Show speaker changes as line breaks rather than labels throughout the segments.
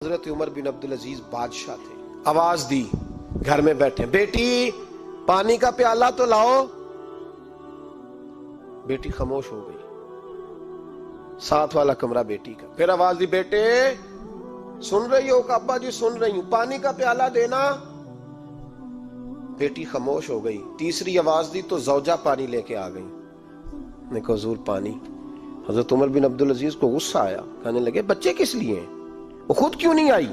حضرت عمر بن عبد العزیز بادشاہ تھے. آواز دی گھر میں بیٹھے, بیٹی پانی کا پیالہ تو لاؤ. بیٹی خاموش ہو گئی. ساتھ والا کمرہ بیٹی کا. پھر آواز دی, بیٹے سن رہی ہو؟ کہ ابا جی سن رہی ہوں, پانی کا پیالہ دینا. بیٹی خاموش ہو گئی. تیسری آواز دی تو زوجہ پانی لے کے آ گئی. نے کہا حضور پانی. حضرت عمر بن عبد العزیز کو غصہ آیا, کہنے لگے بچے کس لیے ہیں, وہ خود کیوں نہیں آئی؟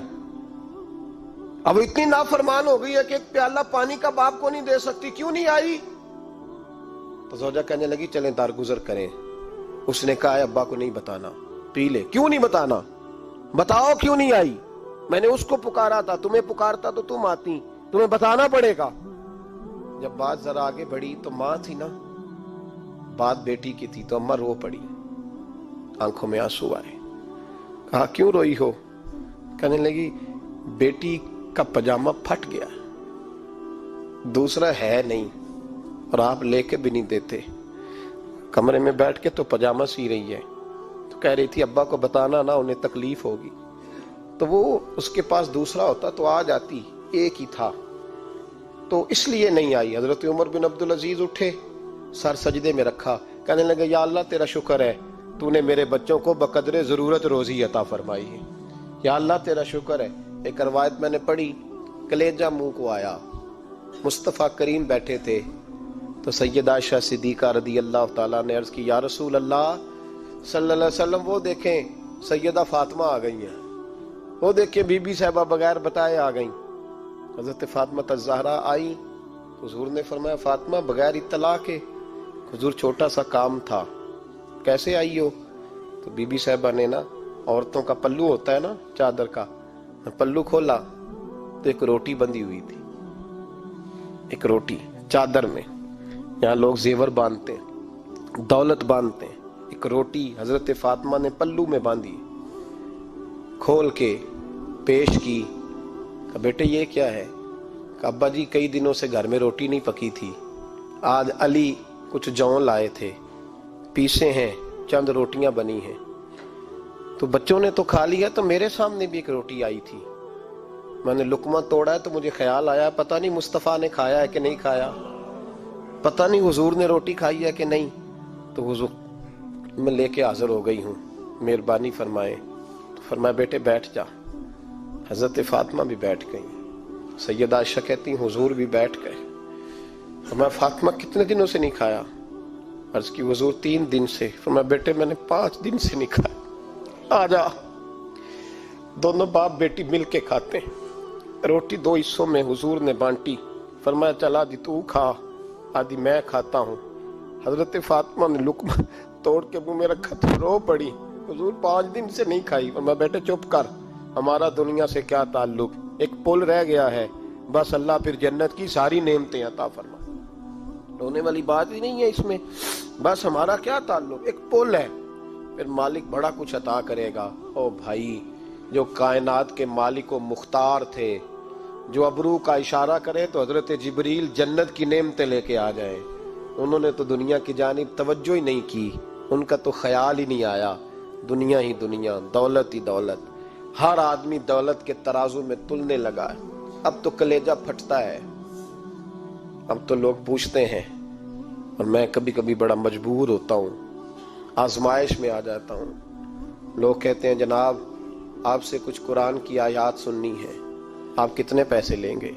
اب اتنی نافرمان ہو گئی ہے کہ ایک پیالہ پانی کا باپ کو نہیں دے سکتی, کیوں نہیں آئی؟ تو زوجہ کہنے لگی چلیں درگزر کریں. اس نے کہا ابا کو نہیں بتانا, پی لے. کیوں نہیں بتانا؟ بتاؤ کیوں نہیں آئی؟ میں نے اس کو پکارا تھا, تمہیں پکارتا تو تم آتی, تمہیں بتانا پڑے گا. جب بات ذرا آگے بڑھی تو ماں تھی نا, بات بیٹی کی تھی, تو اماں رو پڑی, آنکھوں میں آنسو آئے. کہا کیوں روئی ہو؟ کہنے لگی بیٹی کا پجامہ پھٹ گیا, دوسرا ہے نہیں, اور آپ لے کے بھی نہیں دیتے. کمرے میں بیٹھ کے تو پجامہ سی رہی ہے. تو کہہ رہی تھی ابا کو بتانا نا, انہیں تکلیف ہوگی. تو وہ اس کے پاس دوسرا ہوتا تو آ جاتی, ایک ہی تھا, تو اس لیے نہیں آئی. حضرت عمر بن عبد العزیز اٹھے, سر سجدے میں رکھا, کہنے لگے یا اللہ تیرا شکر ہے, تو نے میرے بچوں کو بقدر ضرورت روزی عطا فرمائی ہے. یا اللہ تیرا شکر ہے. ایک روایت میں نے پڑھی, کلیجہ منہ کو آیا. مصطفیٰ کریم بیٹھے تھے تو سیدہ عائشہ صدیقہ رضی اللہ تعالیٰ نے عرض کی, یا رسول اللہ صلی اللہ علیہ وسلم وہ دیکھیں سیدہ فاطمہ آ گئی ہیں, وہ دیکھیں بی بی صاحبہ بغیر بتائے آ گئیں. حضرت فاطمہ الزہرا آئی. حضور نے فرمایا فاطمہ بغیر اطلاع کے؟ حضور چھوٹا سا کام تھا. کیسے آئی ہو؟ تو بی بی صاحبہ نے نا, عورتوں کا پلو ہوتا ہے نا چادر کا, پلو کھولا تو ایک روٹی بندھی ہوئی تھی. ایک روٹی چادر میں, یہاں لوگ زیور باندھتے ہیں, دولت باندھتے ہیں, ایک روٹی حضرت فاطمہ نے پلو میں باندھی, کھول کے پیش کی. کہ بیٹے یہ کیا ہے؟ کہ ابا جی کئی دنوں سے گھر میں روٹی نہیں پکی تھی, آج علی کچھ جون لائے تھے, پیسے ہیں, چند روٹیاں بنی ہیں, تو بچوں نے تو کھا لیا, تو میرے سامنے بھی ایک روٹی آئی تھی, میں نے لقمہ توڑا ہے تو مجھے خیال آیا پتہ نہیں مصطفیٰ نے کھایا ہے کہ نہیں کھایا, پتہ نہیں حضور نے روٹی کھائی ہے کہ نہیں. تو حضور میں لے کے حاضر ہو گئی ہوں, مہربانی فرمائے. تو فرمایا بیٹے بیٹھ جا. حضرت فاطمہ بھی بیٹھ گئی. سیدہ عائشہ کہتی حضور بھی بیٹھ گئے. فرمایا فاطمہ کتنے دنوں سے نہیں کھایا؟ عرض کی حضور 3 دن سے. فرمایا بیٹے میں نے 5 دن سے نہیں کھایا, آ جا. دونوں باپ بیٹی مل کے کھاتے ہیں. روٹی 2 حصوں میں حضور نے بانٹی. فرمایا چلا آدھی تو کھا, آدھی میں کھاتا ہوں. حضرت فاطمہ نے لقمہ توڑ کے منہ میں رکھا تو رو پڑی, حضور 5 دن سے نہیں کھائی. فرمایا بیٹے چپ کر, ہمارا دنیا سے کیا تعلق, ایک پل رہ گیا ہے, بس اللہ پھر جنت کی ساری نعمتیں عطا فرما. رونے والی بات ہی نہیں ہے اس میں, بس ہمارا کیا تعلق, ایک پل ہے, پھر مالک بڑا کچھ عطا کرے گا. او بھائی, جو کائنات کے مالک و مختار تھے, جو ابرو کا اشارہ کرے تو حضرت جبریل جنت کی نعمتیں لے کے آ جائیں, انہوں نے تو دنیا کی جانب توجہ ہی نہیں کی, ان کا تو خیال ہی نہیں آیا. دنیا ہی دنیا, دولت ہی دولت, ہر آدمی دولت کے ترازو میں تلنے لگا ہے. اب تو کلیجہ پھٹتا ہے. اب تو لوگ پوچھتے ہیں, اور میں کبھی کبھی بڑا مجبور ہوتا ہوں, آزمائش میں آ جاتا ہوں. لوگ کہتے ہیں جناب آپ سے کچھ قرآن کی آیات سننی ہے, آپ کتنے پیسے لیں گے؟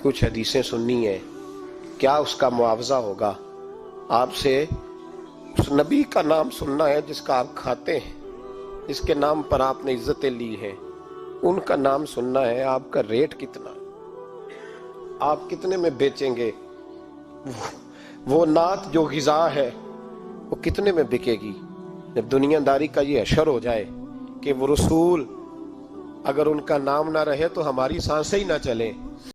کچھ حدیثیں سننی ہیں, کیا اس کا معاوضہ ہوگا؟ آپ سے اس نبی کا نام سننا ہے جس کا آپ کھاتے ہیں, جس کے نام پر آپ نے عزتیں لی ہیں, ان کا نام سننا ہے. آپ کا ریٹ کتنا, آپ کتنے میں بیچیں گے؟ وہ نعت جو غذا ہے وہ کتنے میں بکے گی؟ جب دنیا داری کا یہ حشر ہو جائے کہ وہ رسول اگر ان کا نام نہ رہے تو ہماری سانسیں ہی نہ چلیں.